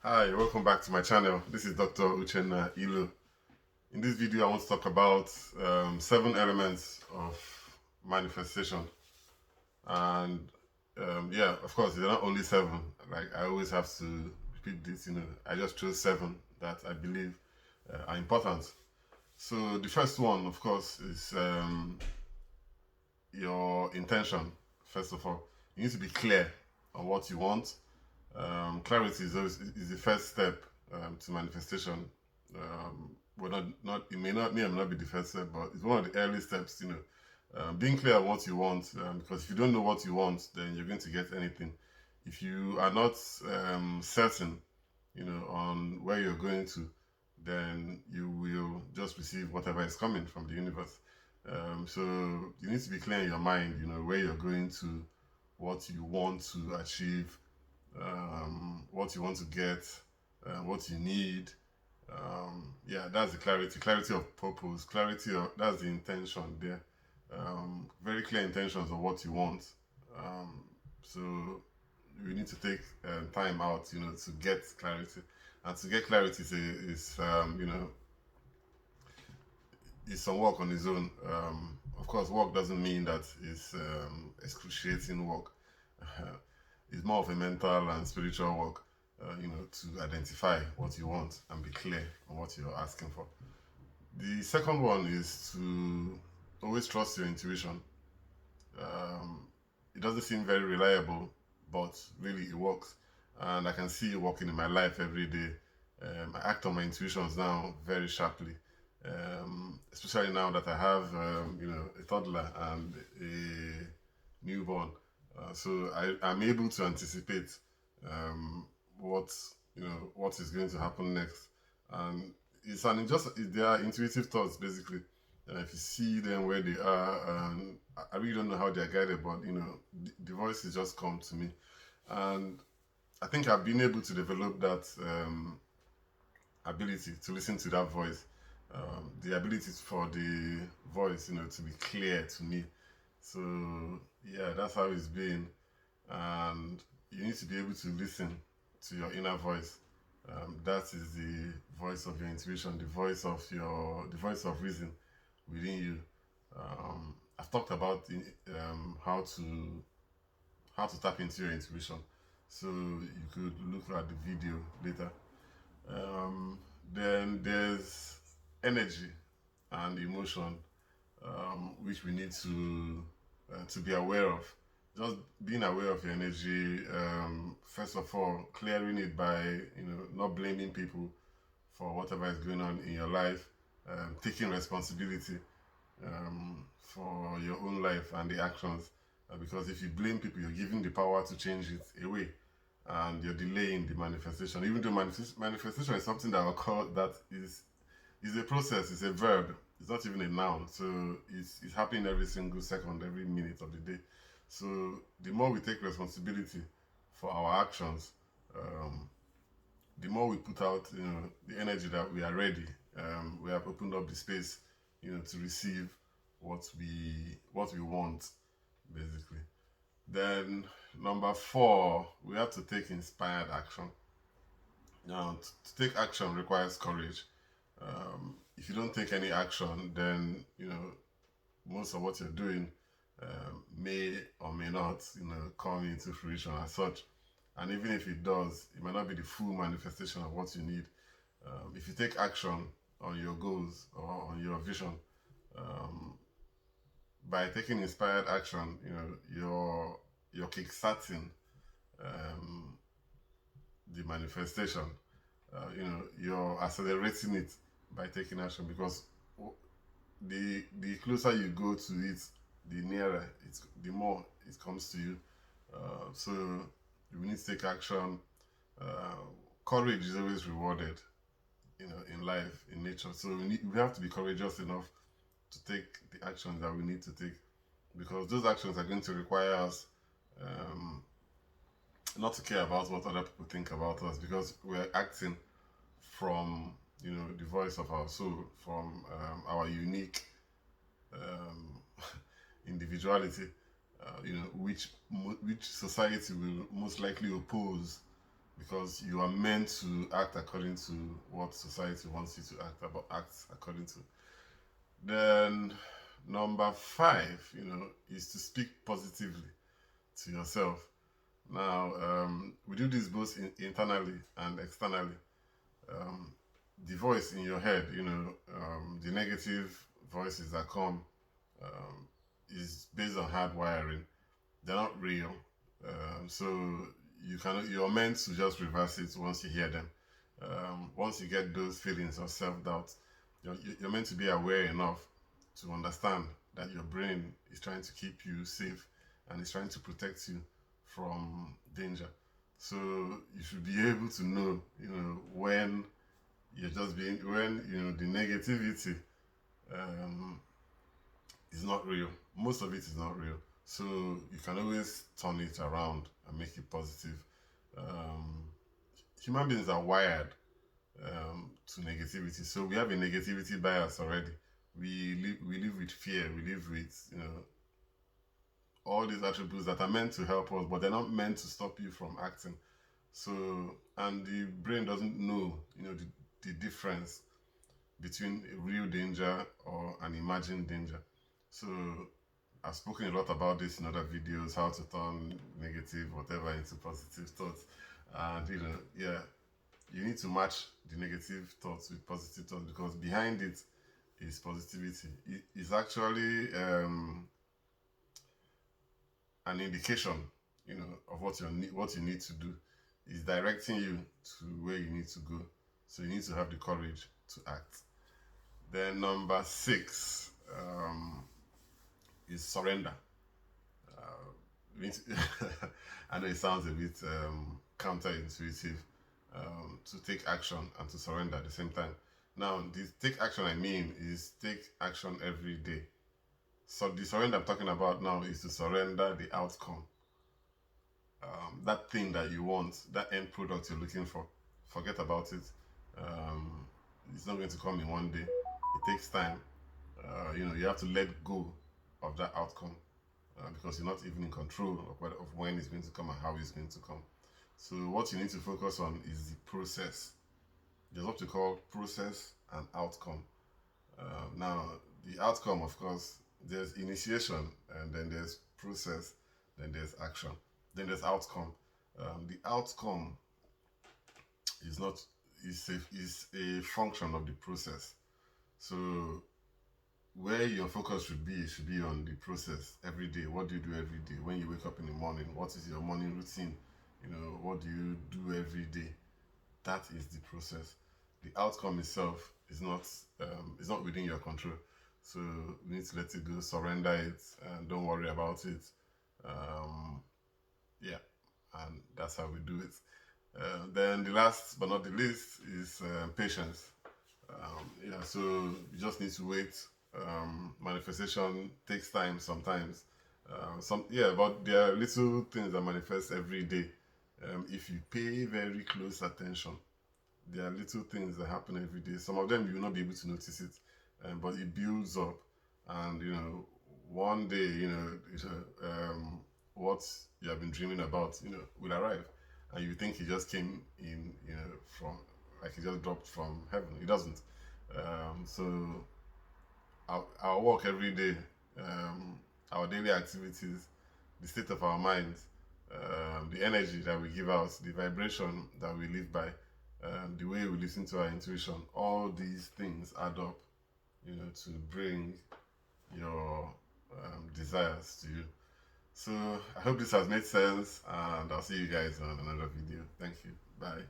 Hi, welcome back to my channel. This is Dr. Uchenna. In this video, I want to talk about 7 elements of manifestation. And yeah, of course, they're not only 7. Like, I always have to repeat this, I just chose 7 that I believe are important. So the first one, of course, is your intention. First of all, you need to be clear on what you want. Clarity is the first step to manifestation. Well, not it may not be the first step, but it's one of the early steps. Being clear on what you want, because if you don't know what you want, then you're going to get anything. If you are not certain, on where you're going to, then you will just receive whatever is coming from the universe. So you need to be clear in your mind, where you're going to, what you want to achieve, what you want to get, what you need. Yeah, that's the clarity of purpose, clarity of that's the intention there. Very clear intentions of what you want. So you need to take time out, to get clarity, and to get clarity is some work on its own. Of course, work doesn't mean that it's excruciating work. It's more of a mental and spiritual work, to identify what you want and be clear on what you're asking for. The second one is to always trust your intuition. It doesn't seem very reliable, but really it works. And I can see it working in my life every day. I act on my intuitions now very sharply, especially now that I have, a toddler and a newborn. I'm able to anticipate what what is going to happen next, and they are intuitive thoughts basically. If you see them where they are, and I really don't know how they are guided, but the voices just come to me, and I think I've been able to develop that ability to listen to that voice, the ability for the voice, to be clear to me. So yeah, that's how it's been, and you need to be able to listen to your inner voice. That is the voice of your intuition, the voice of reason within you. I've talked about how to tap into your intuition, so you could look at the video later. Then there's energy and emotion, which we need to be aware of. Just being aware of your energy. First of all, clearing it by not blaming people for whatever is going on in your life. Taking responsibility for your own life and the actions. Because if you blame people, you're giving the power to change it away, and you're delaying the manifestation. Even though manifestation is something that occurs, that is a process, it's a verb, it's not even a noun. So it's happening every single second, every minute of the day. So the more we take responsibility for our actions, um, the more we put out, the energy that we are ready. We have opened up the space, to receive what we want, basically. Then number 4, we have to take inspired action. Now, to take action requires courage. If you don't take any action, then most of what you're doing may or may not, come into fruition as such. And even if it does, it might not be the full manifestation of what you need. If you take action on your goals or on your vision, um, by taking inspired action, you're kickstarting um, the manifestation. You're accelerating it by taking action, because the closer you go to it, the more it comes to you. So we need to take action. Uh, Courage is always rewarded, in life, in nature. So we have to be courageous enough to take the actions that we need to take, because those actions are going to require us um, not to care about what other people think about us, because we're acting from the voice of our soul, from our unique um, individuality, which society will most likely oppose, because you are meant to act according to what society wants you to act according to. Then number five, is to speak positively to yourself. Now, we do this both internally and externally. Um, the voice in your head, the negative voices that come, um, is based on hard wiring. They're not real. So you're meant to just reverse it once you hear them. Once you get those feelings of self-doubt, you're meant to be aware enough to understand that your brain is trying to keep you safe and is trying to protect you from danger. So you should be able to know, when when the negativity um, is not real. Most of it is not real. So you can always turn it around and make it positive. Um, Human beings are wired to negativity. So we have a negativity bias already. We live with fear. We live with all these attributes that are meant to help us, but they're not meant to stop you from acting. So, and the brain doesn't know, the difference between a real danger or an imagined danger. So I've spoken a lot about this in other videos, how to turn negative whatever into positive thoughts. And yeah, you need to match the negative thoughts with positive thoughts, because behind it is positivity. It is actually an indication, of what you need to do. Is directing you to where you need to go. So you need to have the courage to act. Then number six is surrender. I know it sounds a bit counterintuitive, to take action and to surrender at the same time. Now, the take action I mean is take action every day. So the surrender I'm talking about now is to surrender the outcome. That thing that you want, that end product you're looking for, forget about it. Um, it's not going to come in one day. It takes time. You have to let go of that outcome, because you're not even in control of when it's going to come and how it's going to come. So what you need to focus on is the process. There's what we call process and outcome. Now, the outcome, of course, there's initiation, and then there's process, then there's action, then there's outcome. The outcome is not is a function of the process. So where your focus should be on the process every day. What do you do every day? When you wake up in the morning, what is your morning routine? What do you do every day? That is the process. The outcome itself is not within your control. So you need to let it go, surrender it, and don't worry about it. Yeah, and that's how we do it. Then the last but not the least is patience. Yeah, so you just need to wait. Manifestation takes time sometimes. But there are little things that manifest every day. If you pay very close attention, there are little things that happen every day. Some of them you will not be able to notice it, but it builds up, and one day, what you have been dreaming about, will arrive, and you think it just came in, from like it just dropped from heaven. It doesn't. So our work every day, our daily activities, the state of our minds, the energy that we give out, the vibration that we live by, the way we listen to our intuition, all these things add up, to bring your desires to you. So I hope this has made sense, and I'll see you guys on another video. Thank you. Bye.